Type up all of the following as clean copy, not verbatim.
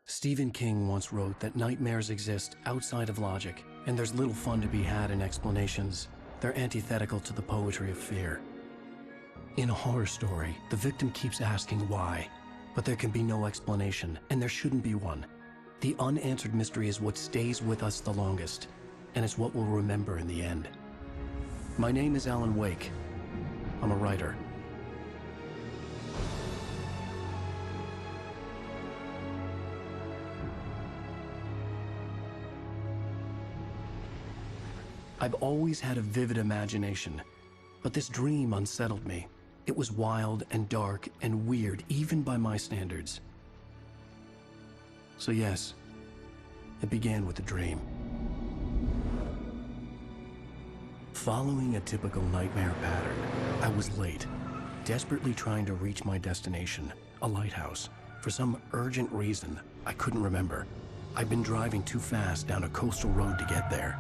Stephen King once wrote that nightmares exist outside of logic, and there's little fun to be had in explanations. They're antithetical to the poetry of fear. In a horror story, the victim keeps asking why, but there can be no explanation, and there shouldn't be one. The unanswered mystery is what stays with us the longest, and it's what we'll remember in the end. My name is Alan Wake. I'm a writer. I've always had a vivid imagination, but this dream unsettled me. It was wild and dark and weird, even by my standards. So yes, it began with a dream. Following a typical nightmare pattern, I was late, desperately trying to reach my destination, a lighthouse. For some urgent reason, I couldn't remember. I'd been driving too fast down a coastal road to get there.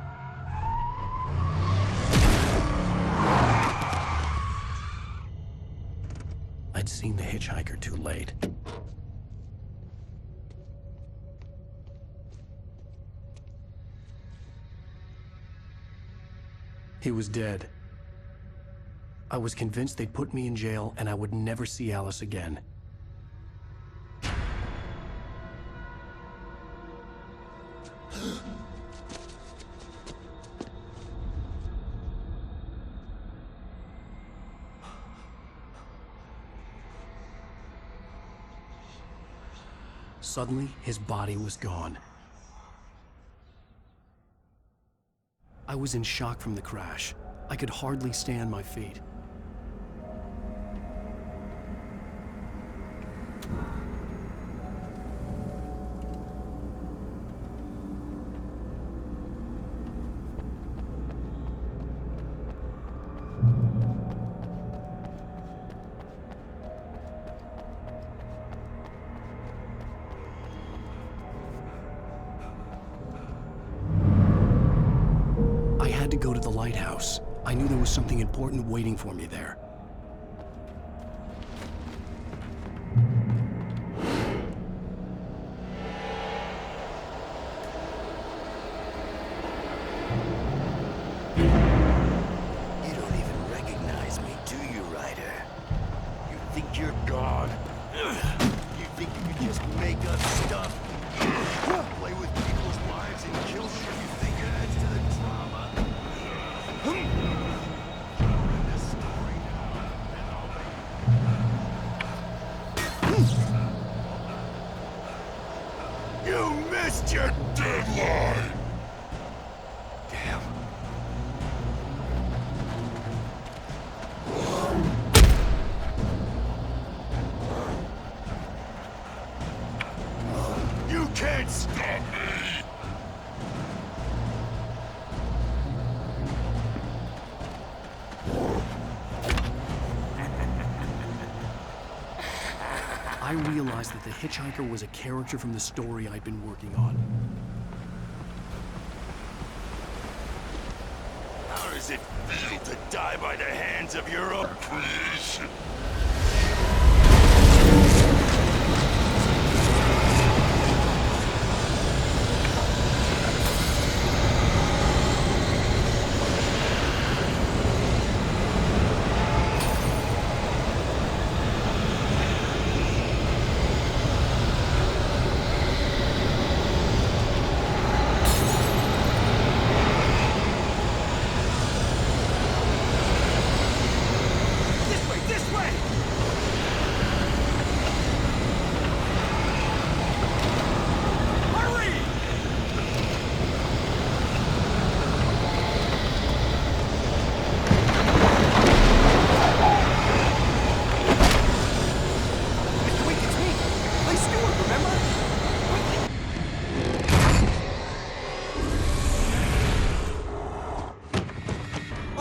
I'd seen the hitchhiker too late. He was dead. I was convinced they'd put me in jail and I would never see Alice again. Suddenly, his body was gone. I was in shock from the crash. I could hardly stay on my feet. To go to the lighthouse. I knew there was something important waiting for me there. You don't even recognize me, do you, Ryder? You think you're God? You think you can just make up stuff? Play with people's lives and kill shit you think it adds to the drama? You missed your deadline! Damn. You can't stop me! I realized that the hitchhiker was a character from the story I'd been working on. How does it feel to die by the hands of your own creation?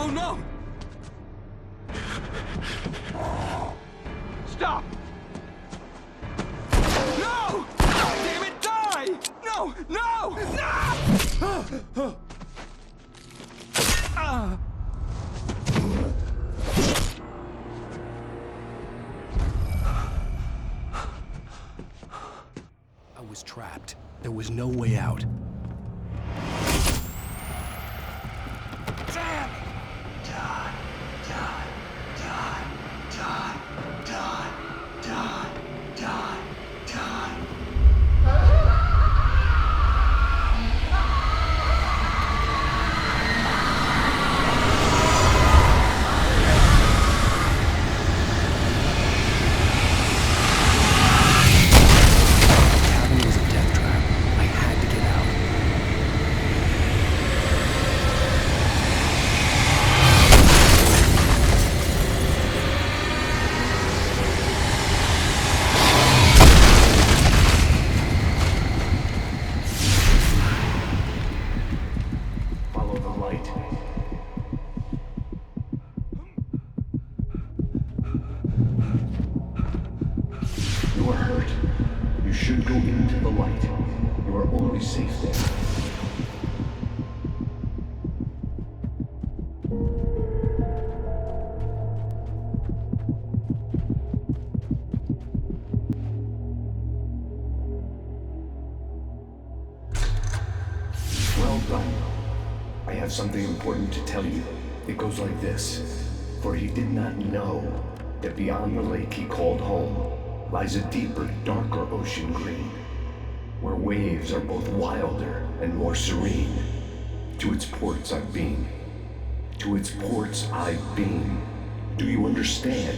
Oh no! Stop! No! Damn it, die! No! No! No! was trapped. There was no way out. Sam! The cabin was a death trap. I had to get out. Follow the light. You are hurt. You should go into the light. You are only safe there. Well done. I have something important to tell you. It goes like this. For he did not know that beyond the lake he called home lies a deeper, darker ocean green, where waves are both wilder and more serene. To its ports I've been. To its ports I've been. Do you understand?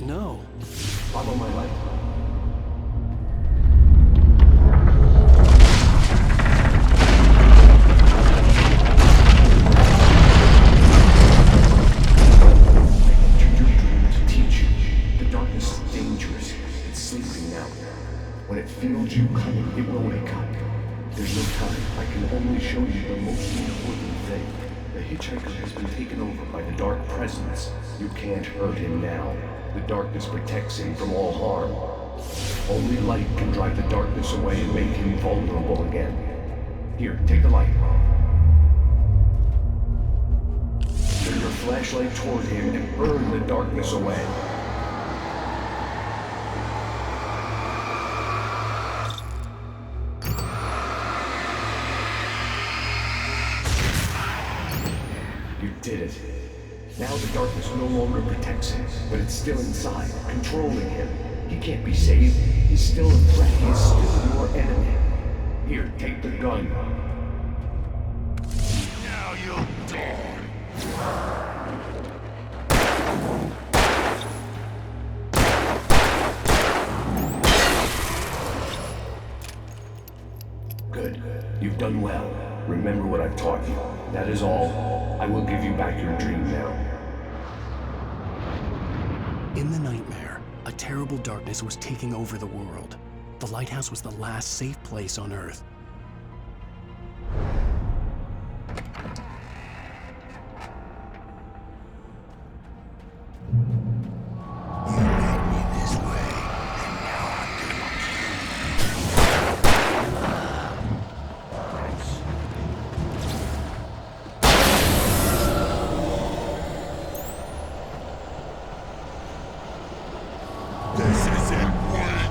No. Follow my light. When it feels you coming, it will wake up. There's no time. I can only show you the most important thing. The hitchhiker has been taken over by the dark presence. You can't hurt him now. The darkness protects him from all harm. Only light can drive the darkness away and make him vulnerable again. Here, take the light. Turn your flashlight toward him and burn the darkness away. You did it. Now the darkness no longer protects him, but it's still inside, controlling him. He can't be saved. He's still a threat. He is still your enemy. Here, take the gun. Now you'll die. Good. You've done well. Remember what I've taught you. That is all. I will give you back your dream now. In the nightmare, a terrible darkness was taking over the world. The lighthouse was the last safe place on Earth. You led me this way, and now I'm gonna This isn't right.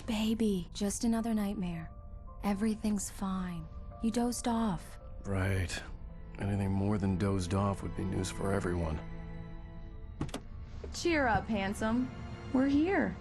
baby. Just another nightmare. Everything's fine. You dozed off. Right. Anything more than dozed off would be news for everyone. Cheer up, handsome. We're here.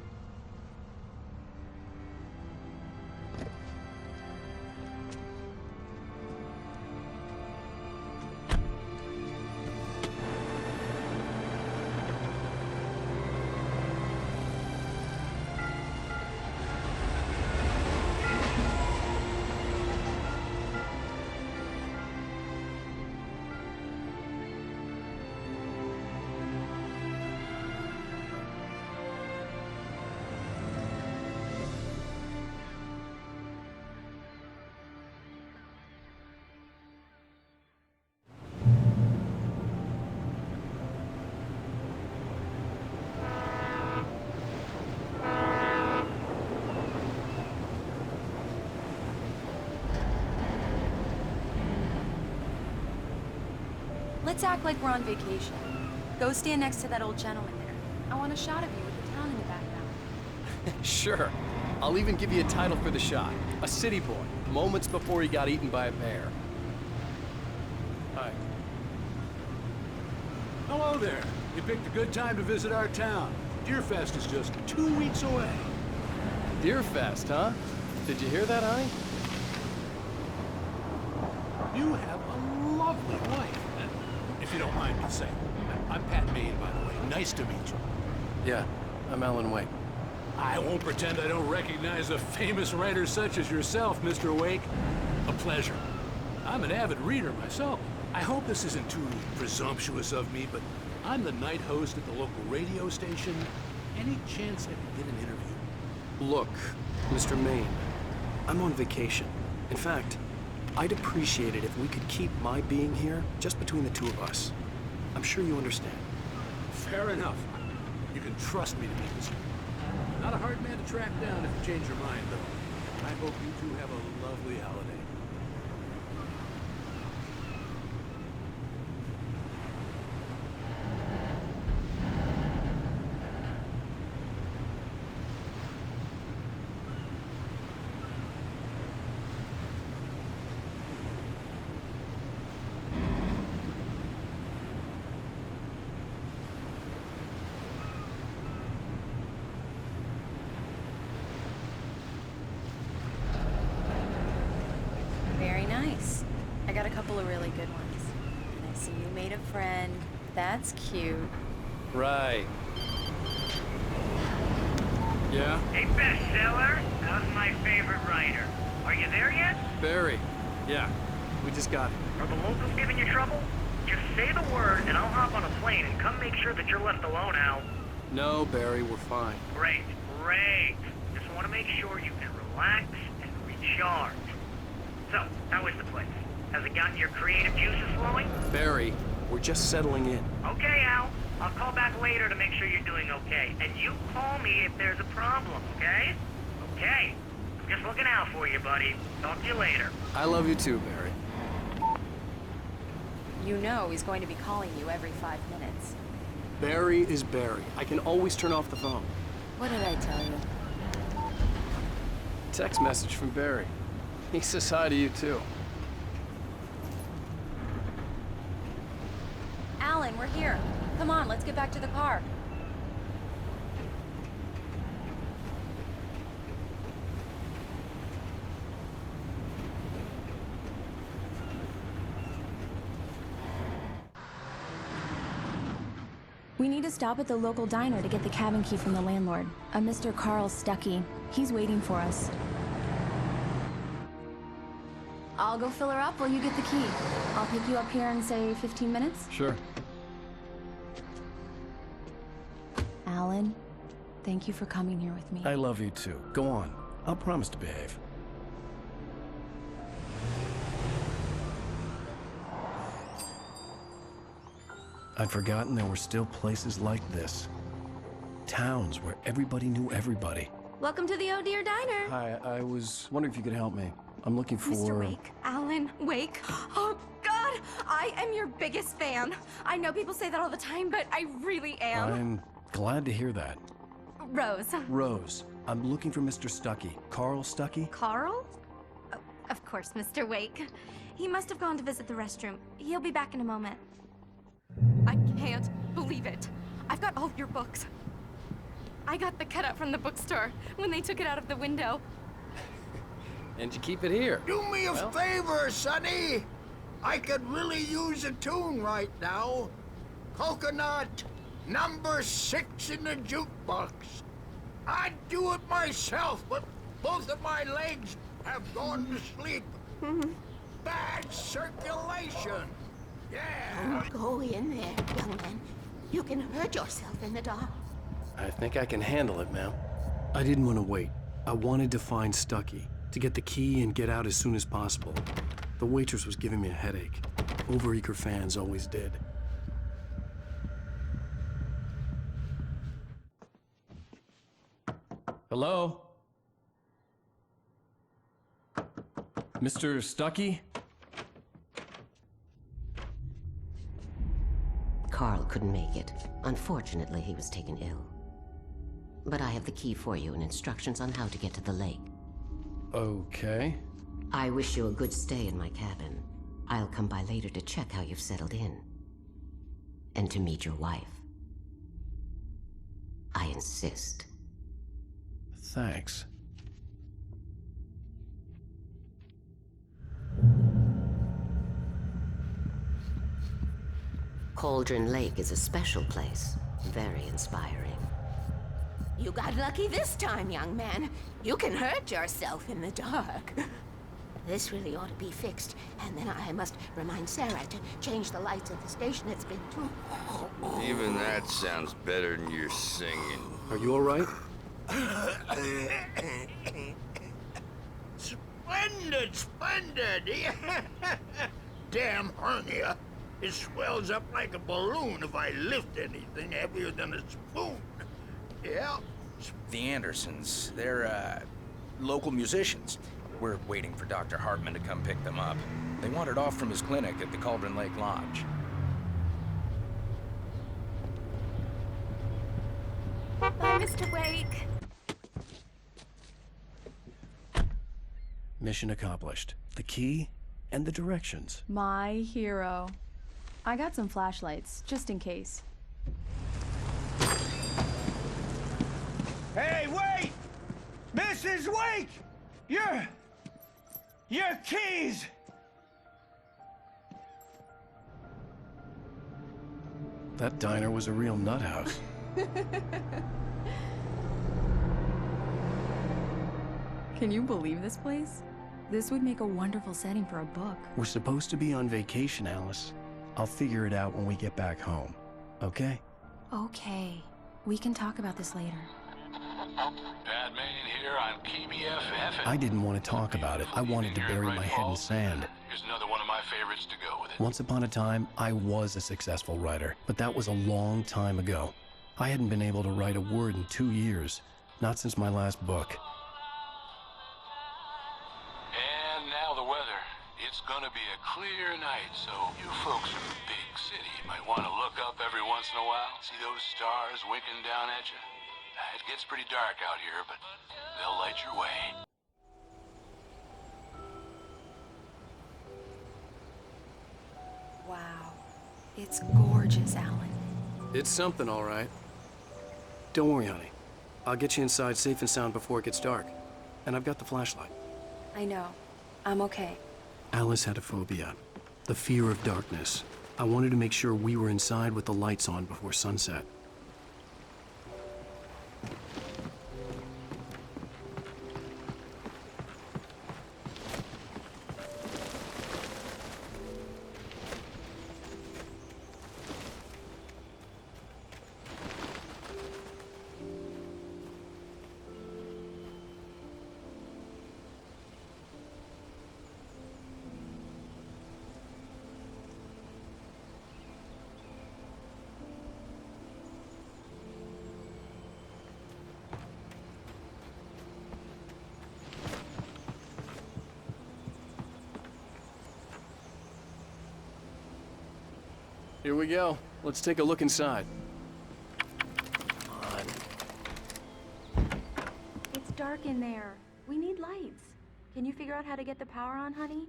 Let's act like we're on vacation. Go stand next to that old gentleman there. I want a shot of you with the town in the background. Sure. I'll even give you a title for the shot. A city boy, moments before he got eaten by a bear. Hi. Hello there. You picked a good time to visit our town. Deerfest is just 2 weeks away. Deerfest, huh? Did you hear that, honey? You have a lovely wife. If you don't mind me saying. I'm Pat Maine, by the way. Nice to meet you. Yeah, I'm Alan Wake. I won't pretend I don't recognize a famous writer such as yourself, Mr. Wake. A pleasure. I'm an avid reader myself. I hope this isn't too presumptuous of me, but I'm the night host at the local radio station. Any chance I could get an interview? Look, Mr. Maine, I'm on vacation. In fact, I'd appreciate it if we could keep my being here just between the two of us. I'm sure you understand. Fair enough. You can trust me to be this. Not a hard man to track down if you change your mind, though. I hope you two have a lovely holiday. Very nice. I got a couple of really good ones. And I see you made a friend. That's cute. Right. Yeah? Hey, bestseller, how's my favorite writer? Are you there yet? Barry. Yeah. We just got it. Are the locals giving you trouble? Just say the word and I'll hop on a plane and come make sure that you're left alone, Al. No, Barry, we're fine. Great, great. Just want to make sure you can relax and recharge. So, how is the place? Has it gotten your creative juices flowing? Barry, we're just settling in. Okay, Al. I'll call back later to make sure you're doing okay. And you call me if there's a problem, okay? Okay. I'm just looking out for you, buddy. Talk to you later. I love you too, Barry. You know he's going to be calling you every 5 minutes. Barry is Barry. I can always turn off the phone. What did I tell you? Text message from Barry. He says hi to you too. Alan, we're here. Come on, let's get back to the car. We need to stop at the local diner to get the cabin key from the landlord, a Mr. Carl Stuckey. He's waiting for us. I'll go fill her up while you get the key. I'll pick you up here in, say, 15 minutes? Sure. Alan, thank you for coming here with me. I love you too. Go on. I'll promise to behave. I'd forgotten there were still places like this. Towns where everybody knew everybody. Welcome to the Oh Dear Diner. Hi, I was wondering if you could help me. I'm looking for... Mr. Wake. Alan Wake. Oh, God! I am your biggest fan. I know people say that all the time, but I really am. I'm glad to hear that. Rose. Rose. I'm looking for Mr. Stuckey. Carl Stuckey? Carl? Oh, of course, Mr. Wake. He must have gone to visit the restroom. He'll be back in a moment. I can't believe it. I've got all your books. I got the cutout from the bookstore when they took it out of the window. And you keep it here. Do me a favor, Sonny. I could really use a tune right now. Coconut, number 6 in the jukebox. I'd do it myself, but both of my legs have gone to sleep. Bad circulation. Yeah. Don't go in there, young man. You can hurt yourself in the dark. I think I can handle it, ma'am. I didn't want to wait. I wanted to find Stuckey, to get the key and get out as soon as possible. The waitress was giving me a headache. Overeager fans always did. Hello? Mr. Stuckey? Carl couldn't make it. Unfortunately, he was taken ill. But I have the key for you and instructions on how to get to the lake. Okay. I wish you a good stay in my cabin. I'll come by later to check how you've settled in. And to meet your wife. I insist. Thanks. Cauldron Lake is a special place. Very inspiring. You got lucky this time, young man. You can hurt yourself in the dark. This really ought to be fixed, and then I must remind Sarah to change the lights at the station. It's been too... Even that sounds better than your singing. Are you all right? Splendid, splendid! Damn hernia. It swells up like a balloon if I lift anything heavier than a spoon. Yeah. The Andersons, they're, local musicians. We're waiting for Dr. Hartman to come pick them up. They wandered off from his clinic at the Cauldron Lake Lodge. Bye, Mr. Wake. Mission accomplished. The key and the directions. My hero. I got some flashlights, just in case. Hey, wait! Mrs. Wake! Your keys! That diner was a real nut house. Can you believe this place? This would make a wonderful setting for a book. We're supposed to be on vacation, Alice. I'll figure it out when we get back home. Okay? Okay. We can talk about this later. Batman here on KBFF. I didn't want to talk about it. I wanted to bury my head in sand. Here's another one of my favorites to go with it. Once upon a time, I was a successful writer, but that was a long time ago. I hadn't been able to write a word in 2 years, not since my last book. And now the weather. It's gonna be a clear night, so you folks in the big city might want to look up every once in a while. See those stars winking down at you? It gets pretty dark out here, but they'll light your way. Wow. It's gorgeous, Alan. It's something, all right. Don't worry, honey. I'll get you inside safe and sound before it gets dark. And I've got the flashlight. I know. I'm okay. Alice had a phobia, the fear of darkness. I wanted to make sure we were inside with the lights on before sunset. Here we go. Let's take a look inside. dark in there. We need lights. Can you figure out how to get the power on, honey?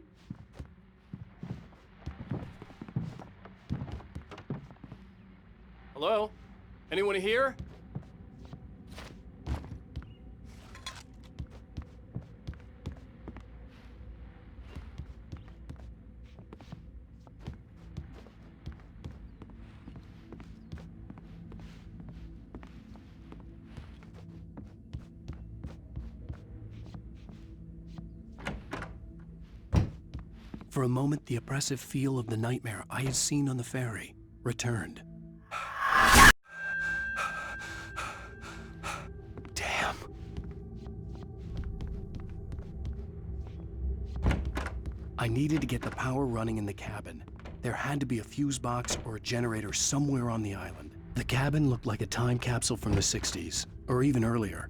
Hello? Anyone here? For a moment, the oppressive feel of the nightmare I had seen on the ferry returned. Damn. I needed to get the power running in the cabin. There had to be a fuse box or a generator somewhere on the island. The cabin looked like a time capsule from the 60s, or even earlier.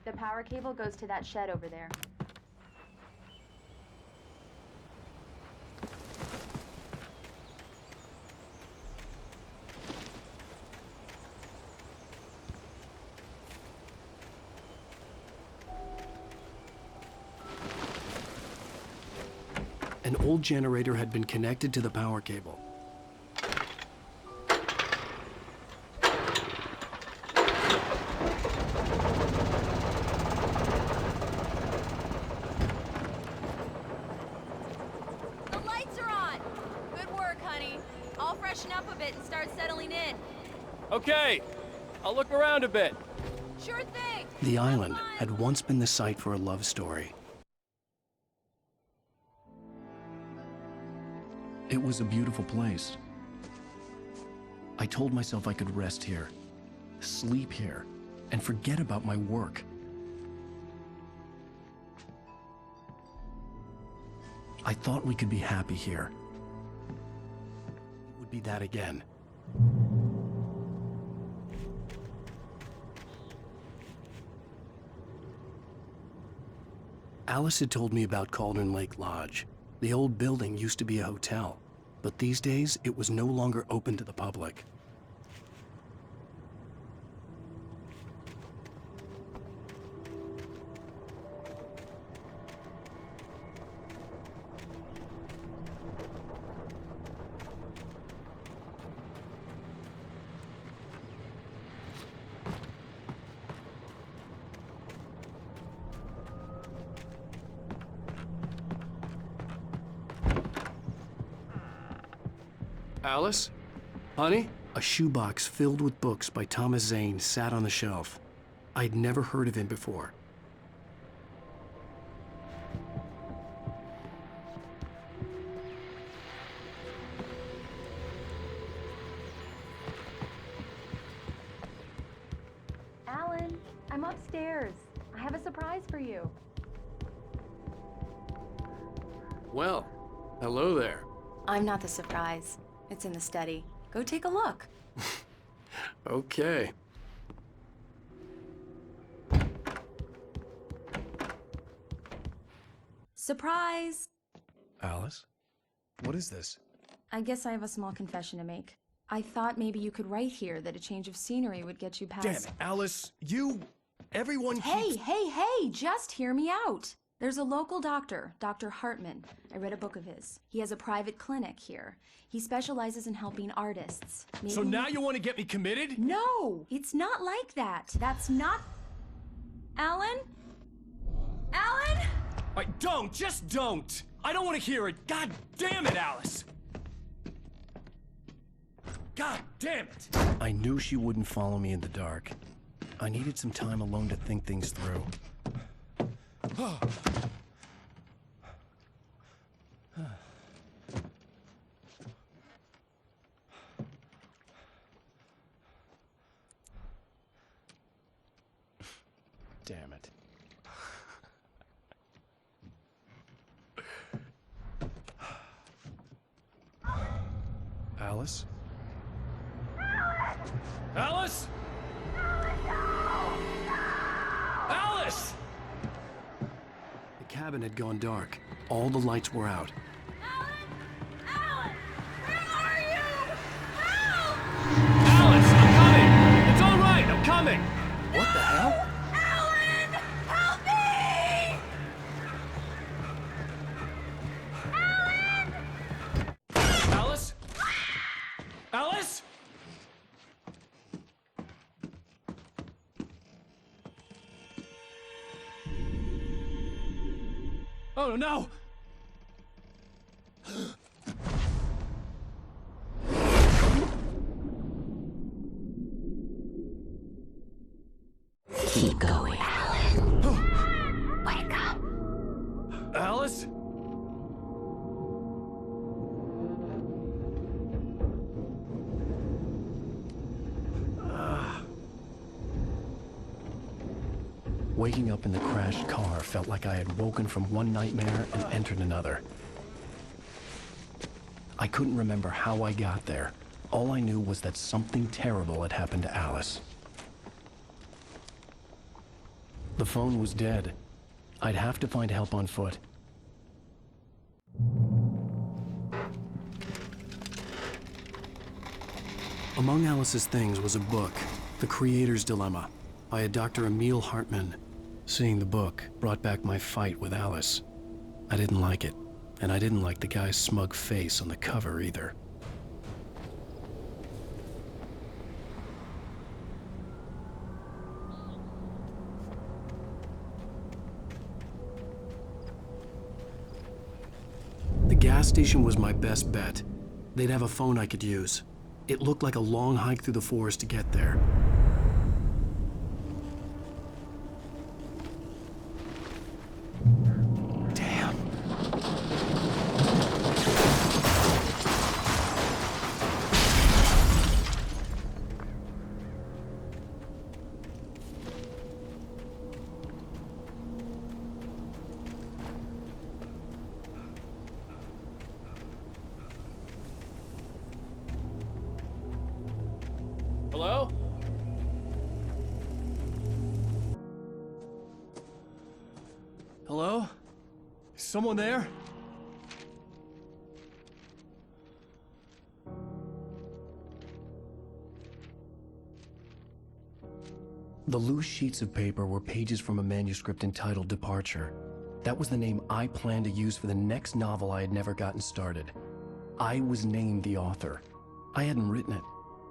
The power cable goes to that shed over there. An old generator had been connected to the power cable. The lights are on! Good work, honey. I'll freshen up a bit and start settling in. Okay, I'll look around a bit. Sure thing! The island had once been the site for a love story. It was a beautiful place. I told myself I could rest here, sleep here, and forget about my work. I thought we could be happy here. It would be that again. Alice had told me about Cauldron Lake Lodge. The old building used to be a hotel, but these days it was no longer open to the public. Alice? Honey? A shoebox filled with books by Thomas Zane sat on the shelf. I'd never heard of him before. Alan, I'm upstairs. I have a surprise for you. Well, hello there. I'm not the surprise. It's in the study. Go take a look. Okay. Surprise! Alice? What is this? I guess I have a small confession to make. I thought maybe you could write here that a change of scenery would get you past... Damn it, Alice! Everyone keeps... Hey, just hear me out! There's a local doctor, Dr. Hartman. I read a book of his. He has a private clinic here. He specializes in helping artists. So now you want to get me committed? No! It's not like that. That's not... Alan? Alan? Just don't! I don't want to hear it! God damn it, Alice! God damn it! I knew she wouldn't follow me in the dark. I needed some time alone to think things through. Damn it. Alice? Alice? Alice! The cabin had gone dark. All the lights were out. Alice, I'm coming! It's all right, I'm coming! What the hell? Alan! Help me! Alice? Alice? Oh no! Keep going, Alan. Wake up. Alice? Waking up in the crashed car felt like I had woken from one nightmare and entered another. I couldn't remember how I got there. All I knew was that something terrible had happened to Alice. The phone was dead. I'd have to find help on foot. Among Alice's things was a book, The Creator's Dilemma, by a Dr. Emil Hartman. Seeing the book brought back my fight with Alice. I didn't like it, and I didn't like the guy's smug face on the cover either. The gas station was my best bet. They'd have a phone I could use. It looked like a long hike through the forest to get there. Damn. Hello? Hello? Is someone there? The loose sheets of paper were pages from a manuscript entitled Departure. That was the name I planned to use for the next novel I had never gotten started. I was named the author. I hadn't written it.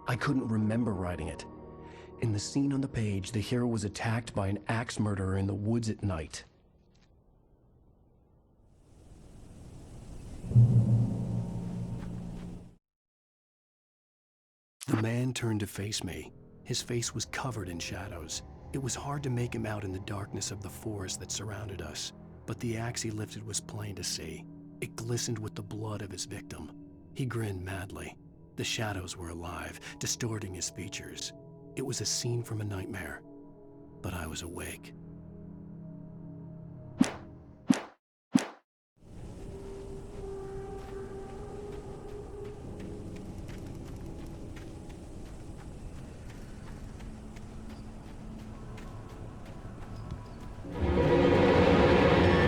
I couldn't remember writing it. In the scene on the page, the hero was attacked by an axe murderer in the woods at night. The man turned to face me. His face was covered in shadows. It was hard to make him out in the darkness of the forest that surrounded us, but the axe he lifted was plain to see. It glistened with the blood of his victim. He grinned madly. The shadows were alive, distorting his features. It was a scene from a nightmare, but I was awake.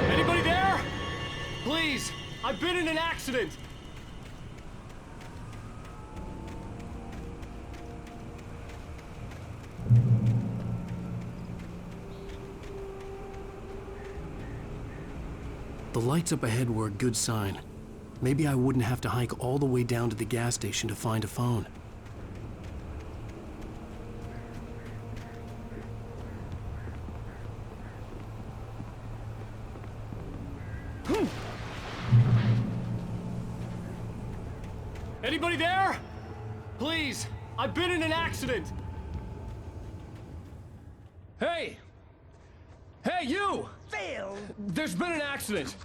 Anybody there? Please, I've been in an accident. The lights up ahead were a good sign. Maybe I wouldn't have to hike all the way down to the gas station to find a phone. Anybody there? Please, I've been in an accident. Hey! Hey, you! Phil! There's been an accident.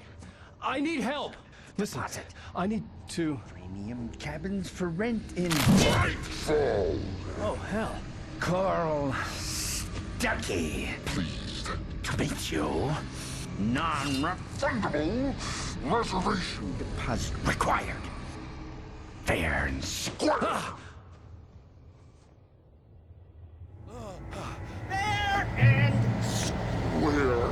I need help. Listen, I need to... Premium cabins for rent in Nightfall. Oh, hell. Carl Stuckey. Pleased To meet you. Non-refundable reservation deposit required. fair and square. Fair and square.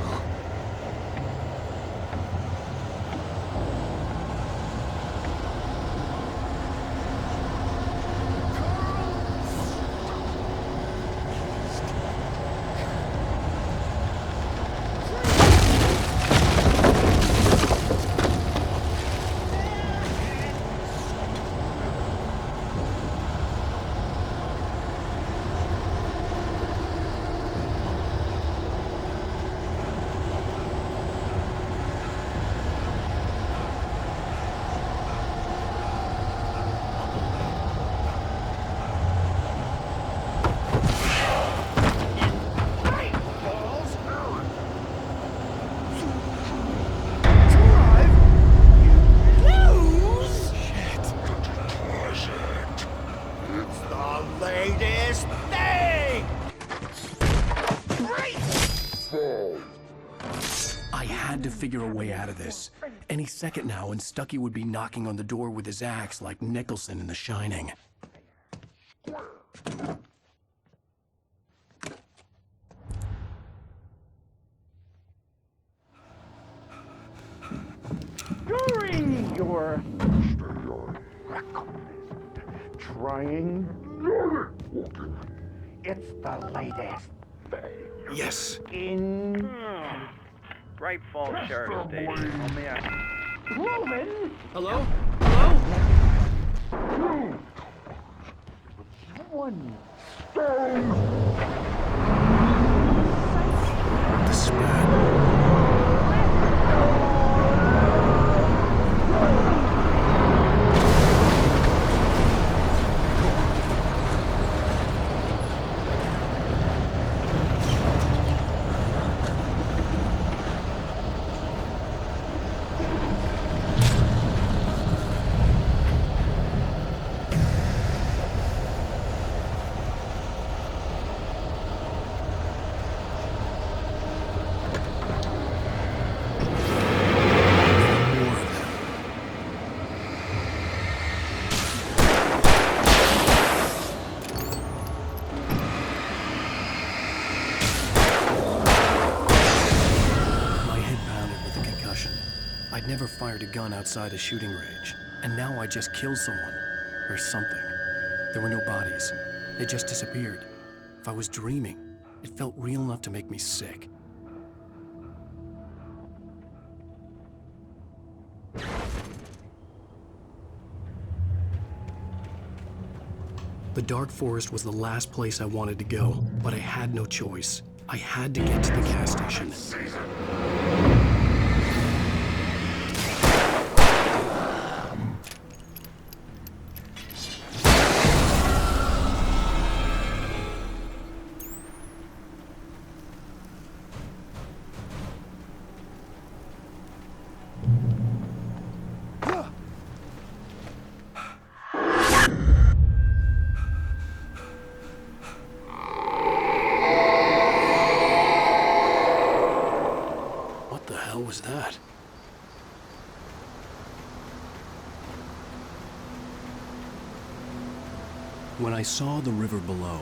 Latest thing! I had to figure a way out of this. Any second now, and Stucky would be knocking on the door with his axe like Nicholson in The Shining. During your trying, it's the latest thing. Yes. In Bright Falls Sheriff Station. Oh, man. Roman. Hello? Hello? One stone. The spread. I'd never fired a gun outside a shooting range, and now I just killed someone. Or something. There were no bodies. They just disappeared. If I was dreaming, it felt real enough to make me sick. The dark forest was the last place I wanted to go, but I had no choice. I had to get to the gas station. Was that? When I saw the river below,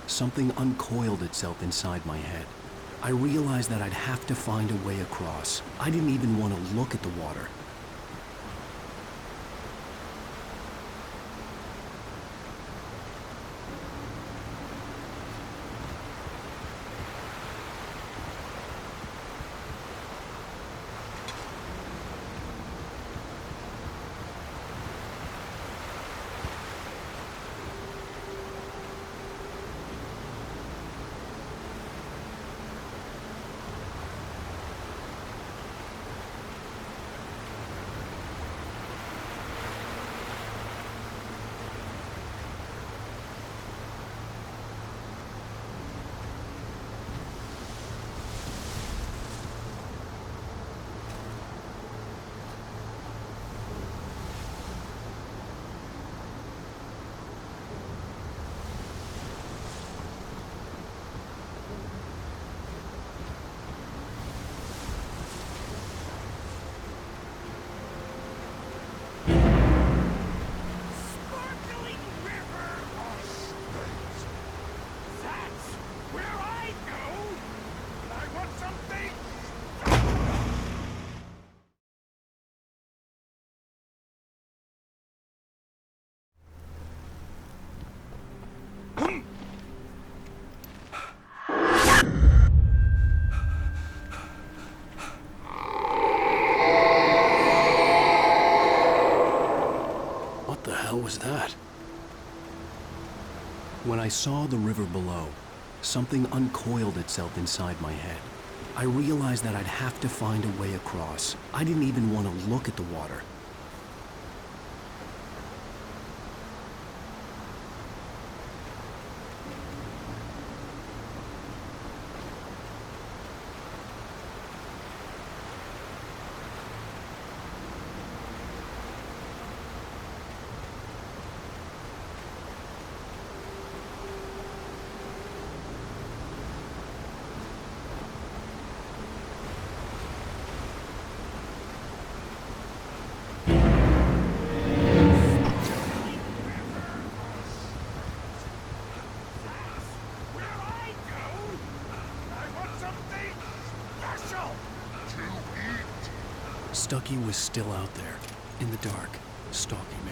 something uncoiled itself inside my head. I realized that I'd have to find a way across. I didn't even want to look at the water. When I saw the river below, something uncoiled itself inside my head. I realized that I'd have to find a way across. I didn't even want to look at the water. Stucky was still out there, in the dark, stalking me.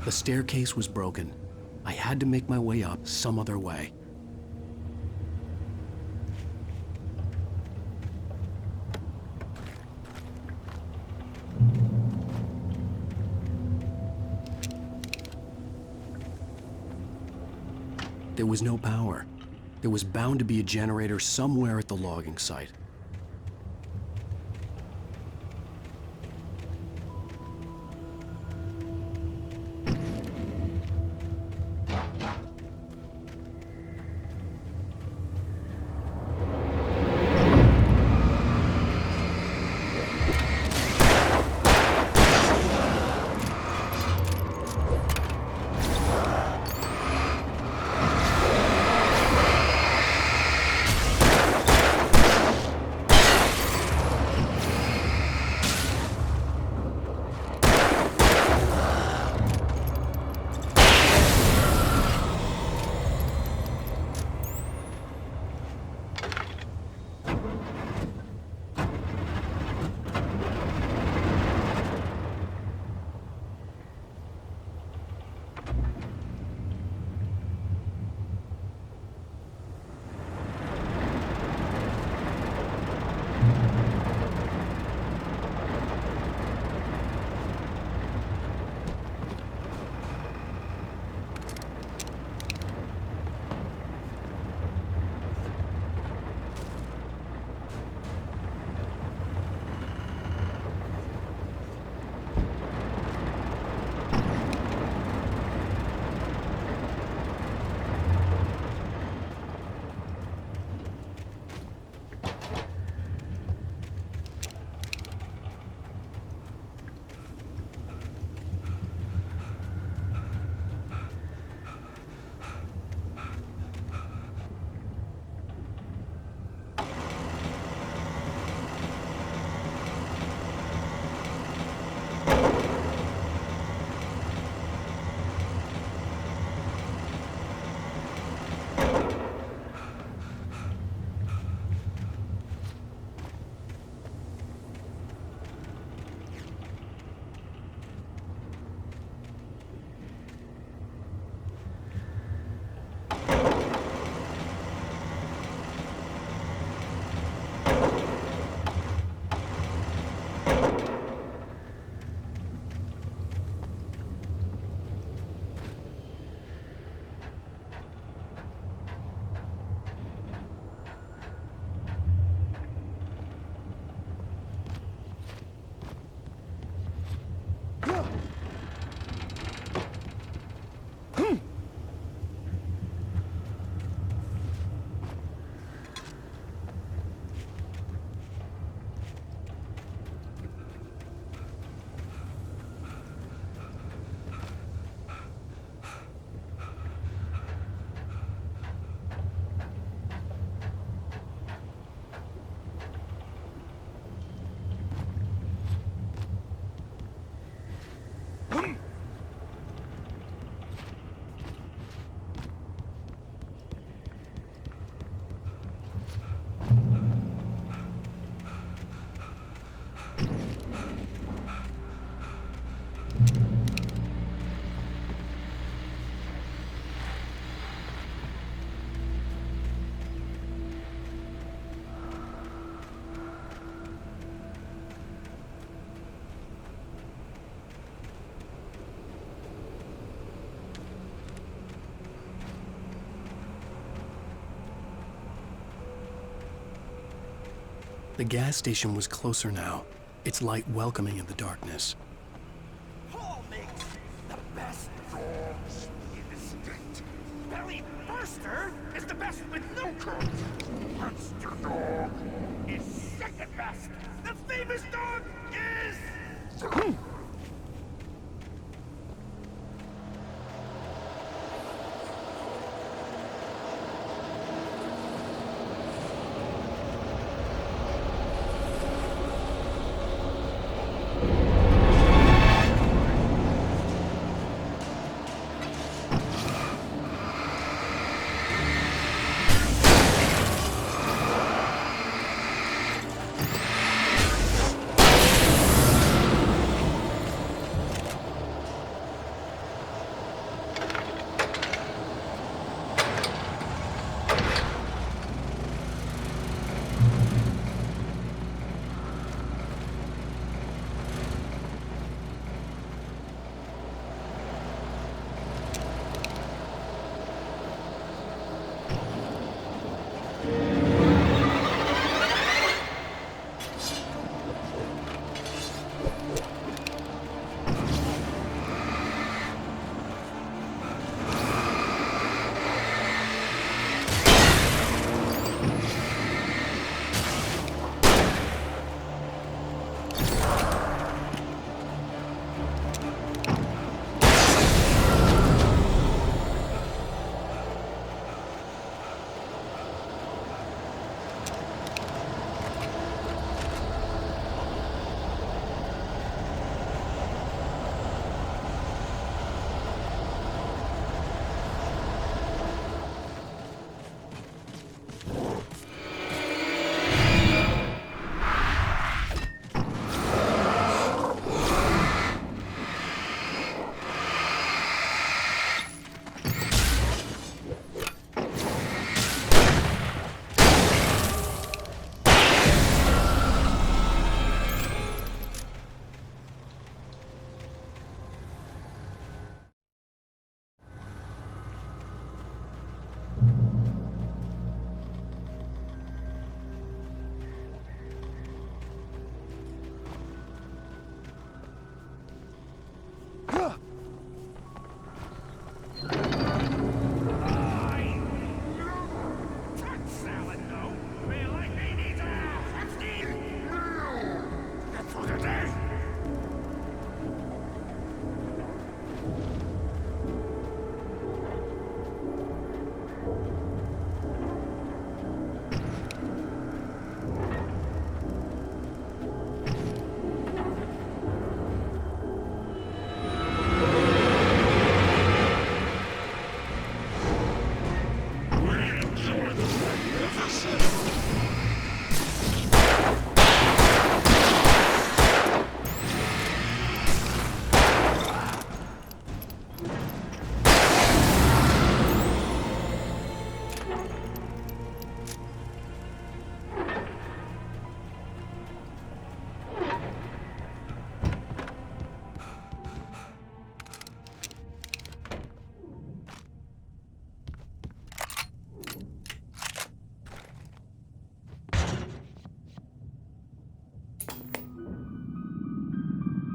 The staircase was broken. I had to make my way up some other way. There was no power. There was bound to be a generator somewhere at the logging site. The gas station was closer now, its light welcoming in the darkness. Paul makes the best dogs in the state. Belly Burster is the best with no coat. Monster Dog is second best. The famous dog is...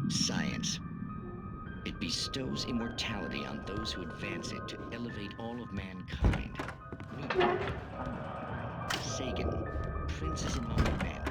Science. It bestows immortality on those who advance it to elevate all of mankind. Sagan, princes among men.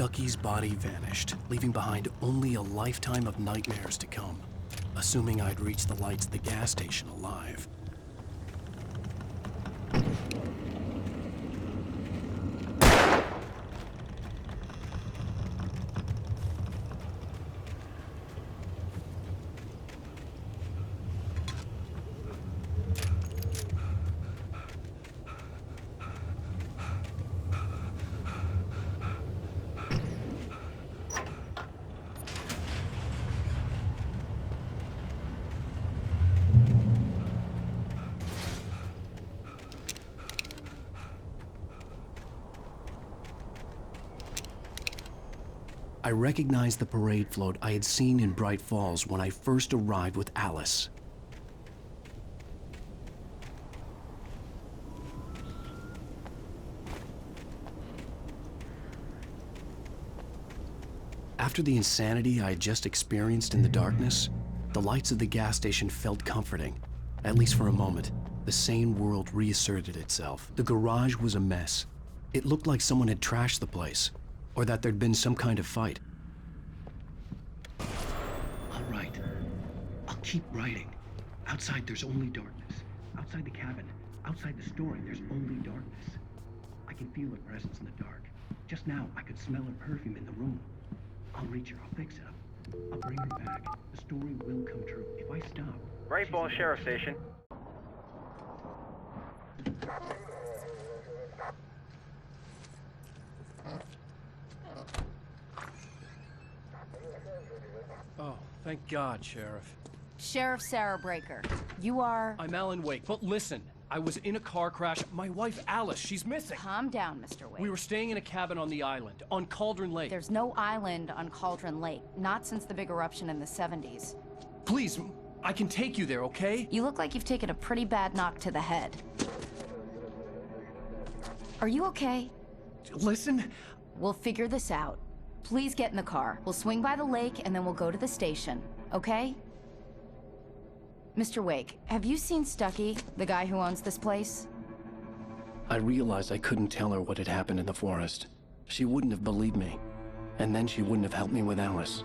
Stucky's body vanished, leaving behind only a lifetime of nightmares to come, assuming I'd reach the lights at the gas station alive. I recognized the parade float I had seen in Bright Falls when I first arrived with Alice. After the insanity I had just experienced in the darkness, the lights of the gas station felt comforting, at least for a moment. The sane world reasserted itself. The garage was a mess. It looked like someone had trashed the place, or that there'd been some kind of fight. All right. I'll keep writing. Outside, there's only darkness. Outside the cabin, outside the story, there's only darkness. I can feel her presence in the dark. Just now, I could smell her perfume in the room. I'll reach her. I'll fix it up. I'll bring her back. The story will come true. If I stop... Great Falls Sheriff Station. Oh, thank God, Sheriff. Sheriff Sarah Breaker. You are... I'm Alan Wake, but listen. I was in a car crash. My wife, Alice, she's missing. Calm down, Mr. Wake. We were staying in a cabin on the island, on Cauldron Lake. There's no island on Cauldron Lake. Not since the big eruption in the 70s. Please, I can take you there, okay? You look like you've taken a pretty bad knock to the head. Are you okay? Listen. We'll figure this out. Please get in the car. We'll swing by the lake and then we'll go to the station, okay? Mr. Wake, have you seen Stucky, the guy who owns this place? I realized I couldn't tell her what had happened in the forest. She wouldn't have believed me, and then she wouldn't have helped me with Alice.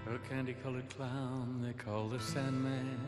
A candy-colored clown they call the Sandman.